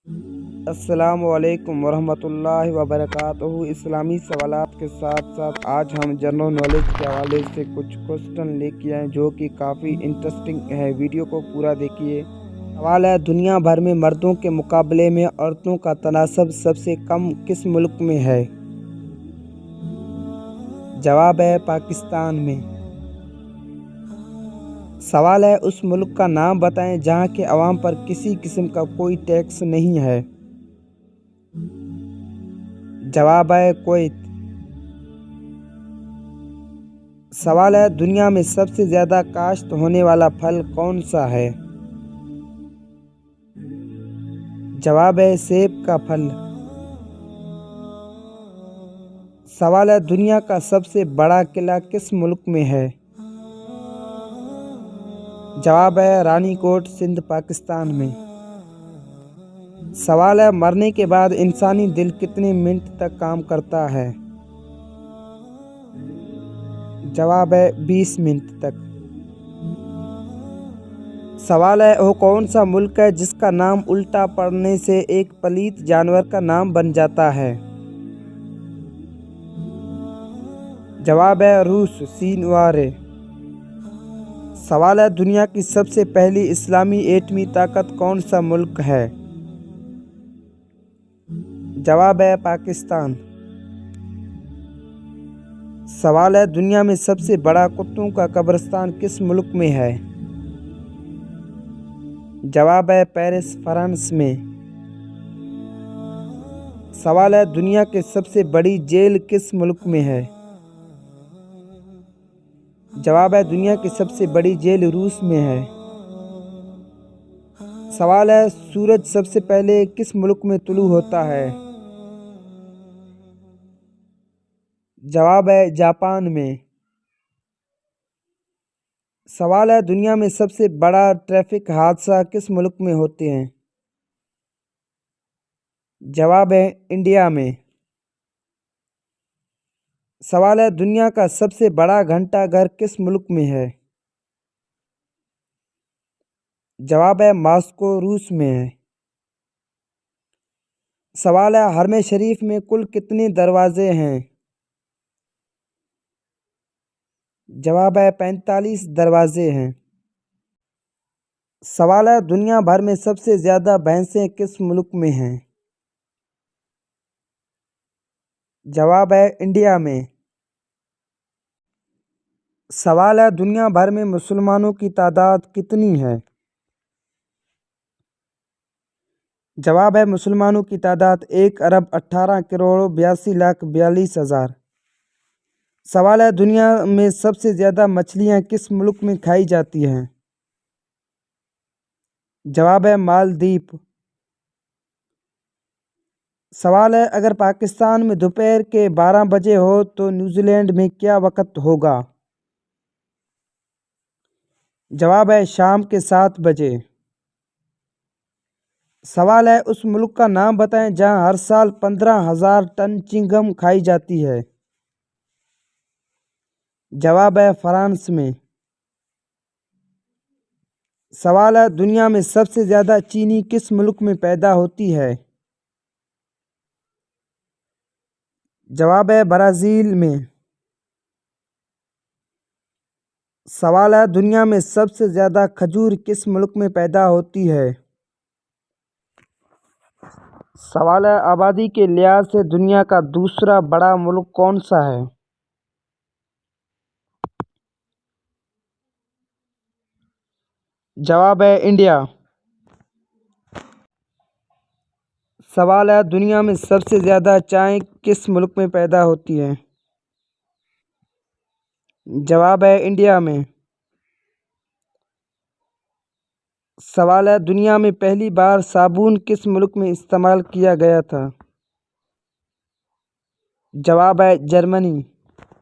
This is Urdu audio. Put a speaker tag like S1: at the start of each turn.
S1: السلام علیکم ورحمۃ اللہ وبرکاتہ۔ اسلامی سوالات کے ساتھ ساتھ آج ہم جنرل نالج کے حوالے سے کچھ کوسچن لے کے آئے جو کہ کافی انٹرسٹنگ ہے۔ ویڈیو کو پورا دیکھیے۔ سوال ہے، دنیا بھر میں مردوں کے مقابلے میں عورتوں کا تناسب سب سے کم کس ملک میں ہے؟ جواب ہے پاکستان میں۔ سوال ہے، اس ملک کا نام بتائیں جہاں کے عوام پر کسی قسم کا کوئی ٹیکس نہیں ہے۔ جواب ہے کویت۔ سوال ہے، دنیا میں سب سے زیادہ کاشت ہونے والا پھل کون سا ہے؟ جواب ہے سیب کا پھل۔ سوال ہے، دنیا کا سب سے بڑا قلعہ کس ملک میں ہے؟ جواب ہے رانی کوٹ، سندھ، پاکستان میں۔ سوال ہے، مرنے کے بعد انسانی دل کتنے منٹ تک کام کرتا ہے؟ جواب ہے 20 منٹ تک۔ سوال ہے، وہ کون سا ملک ہے جس کا نام الٹا پڑھنے سے ایک پلیت جانور کا نام بن جاتا ہے؟ جواب ہے روس، سین وارے۔ سوال ہے، دنیا کی سب سے پہلی اسلامی ایٹمی طاقت کون سا ملک ہے؟ جواب ہے پاکستان۔ سوال ہے، دنیا میں سب سے بڑا کتوں کا قبرستان کس ملک میں ہے؟ جواب ہے پیرس، فرانس میں۔ سوال ہے، دنیا کی سب سے بڑی جیل کس ملک میں ہے؟ جواب ہے دنیا کی سب سے بڑی جیل روس میں ہے۔ سوال ہے، سورج سب سے پہلے کس ملک میں طلوع ہوتا ہے؟ جواب ہے جاپان میں۔ سوال ہے، دنیا میں سب سے بڑا ٹریفک حادثہ کس ملک میں ہوتے ہیں؟ جواب ہے انڈیا میں۔ سوال ہے، دنیا کا سب سے بڑا گھنٹہ گھر کس ملک میں ہے؟ جواب ہے ماسکو، روس میں ہے۔ سوال ہے، حرم شریف میں کل کتنے دروازے ہیں؟ جواب ہے 45 دروازے ہیں۔ سوال ہے، دنیا بھر میں سب سے زیادہ بھینسیں کس ملک میں ہیں؟ جواب ہے انڈیا میں۔ سوال ہے، دنیا بھر میں مسلمانوں کی تعداد کتنی ہے؟ جواب ہے مسلمانوں کی تعداد 1,18,18,82,42,000۔ سوال ہے، دنیا میں سب سے زیادہ مچھلیاں کس ملک میں کھائی جاتی ہیں؟ جواب ہے مالدیپ۔ سوال ہے، اگر پاکستان میں دوپہر کے 12 بجے ہو تو نیوزی لینڈ میں کیا وقت ہوگا؟ جواب ہے شام کے 7 بجے۔ سوال ہے، اس ملک کا نام بتائیں جہاں ہر سال 15,000 ٹن چنگم کھائی جاتی ہے۔ جواب ہے فرانس میں۔ سوال ہے، دنیا میں سب سے زیادہ چینی کس ملک میں پیدا ہوتی ہے؟ جواب ہے برازیل میں۔ سوال ہے، دنیا میں سب سے زیادہ کھجور کس ملک میں پیدا ہوتی ہے؟ سوال ہے، آبادی کے لحاظ سے دنیا کا دوسرا بڑا ملک کون سا ہے؟ جواب ہے انڈیا۔ سوال ہے، دنیا میں سب سے زیادہ چائے کس ملک میں پیدا ہوتی ہے؟ جواب ہے انڈیا میں۔ سوال ہے، دنیا میں پہلی بار صابن کس ملک میں استعمال کیا گیا تھا؟ جواب ہے جرمنی۔